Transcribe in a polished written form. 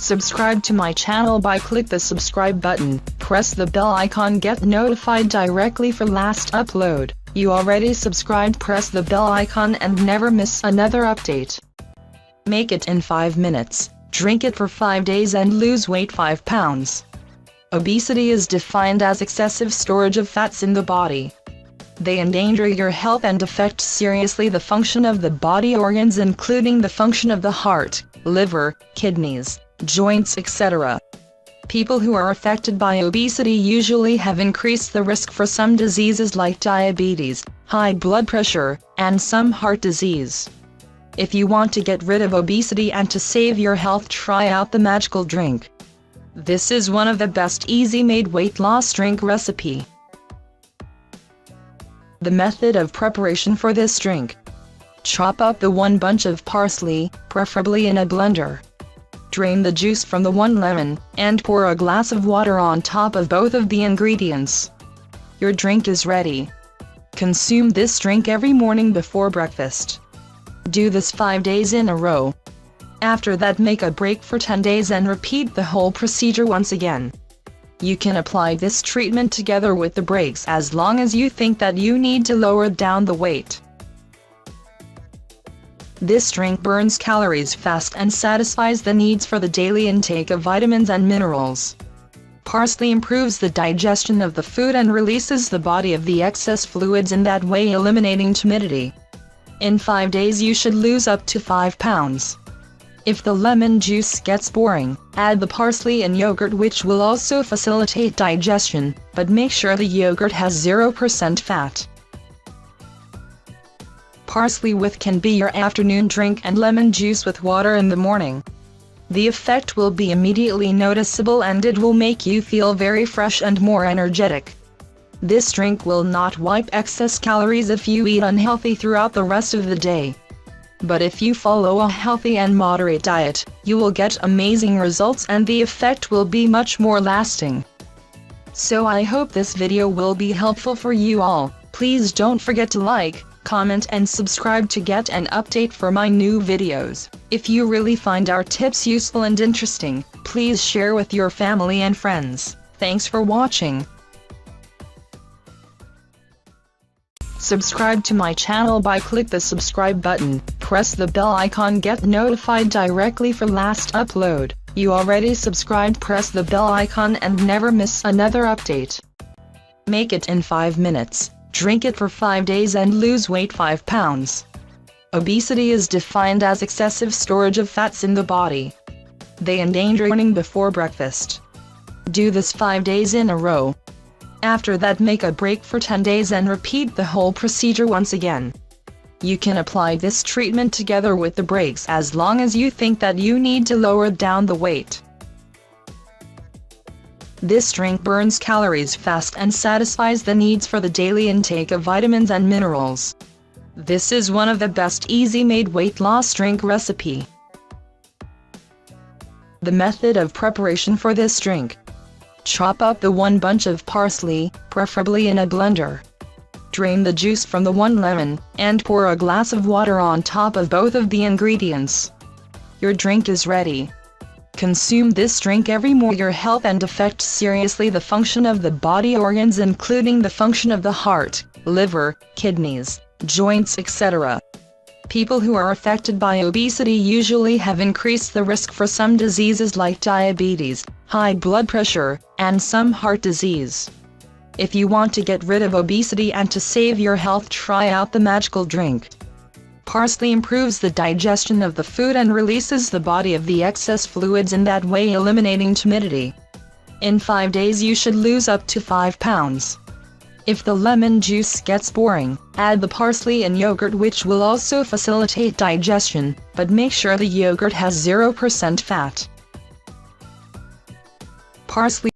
Subscribe to my channel by click the subscribe button, press the bell icon, get notified directly for last upload. You already subscribed, press the bell icon and never miss another update. Make it in 5 minutes, drink it for 5 days and lose weight 5 pounds. Obesity is defined as excessive storage of fats in the body. They endanger your health and affect seriously the function of the body organs, including the function of the heart, liver, kidneys, joints, etc. People who are affected by obesity usually have increased the risk for some diseases like diabetes, high blood pressure, and some heart disease. If you want to get rid of obesity and to save your health, try out the magical drink. This is one of the best easy-made weight loss drink recipe. The method of preparation for this drink: chop up the 1 bunch of parsley, preferably in a blender. Drain the juice from the 1 lemon, and pour a glass of water on top of both of the ingredients. Your drink is ready. Consume this drink every morning before breakfast. Do this 5 days in a row. After that, make a break for 10 days and repeat the whole procedure once again. You can apply this treatment together with the breaks as long as you think that you need to lower down the weight. This drink burns calories fast and satisfies the needs for the daily intake of vitamins and minerals. Parsley improves the digestion of the food and releases the body of the excess fluids, in that way eliminating timidity. In 5 days you should lose up to 5 pounds. If the lemon juice gets boring, add the parsley and yogurt, which will also facilitate digestion, but make sure the yogurt has 0% fat. Parsley with can be your afternoon drink and lemon juice with water in the morning. The effect will be immediately noticeable and it will make you feel very fresh and more energetic. This drink will not wipe excess calories if you eat unhealthy throughout the rest of the day. But if you follow a healthy and moderate diet, you will get amazing results and the effect will be much more lasting. So I hope this video will be helpful for you all. Please don't forget to like, comment and subscribe to get an update for my new videos. If you really find our tips useful and interesting, please share with your family and friends. Thanks for watching. Subscribe to my channel by click the subscribe button, press the bell icon, get notified directly for last upload. You already subscribed, press the bell icon and never miss another update. Make it in 5 minutes, drink it for 5 days and lose weight 5 pounds. Obesity is defined as excessive storage of fats in the body. They endanger eating before breakfast. Do this 5 days in a row. After that, make a break for 10 days and repeat the whole procedure once again. You can apply this treatment together with the breaks as long as you think that you need to lower down the weight. This drink burns calories fast and satisfies the needs for the daily intake of vitamins and minerals. This is one of the best easy-made weight loss drink recipe. The method of preparation for this drink: chop up the 1 bunch of parsley, preferably in a blender. Drain the juice from the 1 lemon, and pour a glass of water on top of both of the ingredients. Your drink is ready. Consume this drink every morning. Your health and affect seriously the function of the body organs, including the function of the heart, liver, kidneys, joints, etc. People who are affected by obesity usually have increased the risk for some diseases like diabetes, high blood pressure, and some heart disease. If you want to get rid of obesity and to save your health, try out the magical drink. Parsley improves the digestion of the food and releases the body of the excess fluids, in that way eliminating timidity. In 5 days you should lose up to 5 pounds. If the lemon juice gets boring, add the parsley and yogurt, which will also facilitate digestion, but make sure the yogurt has 0% fat. Parsley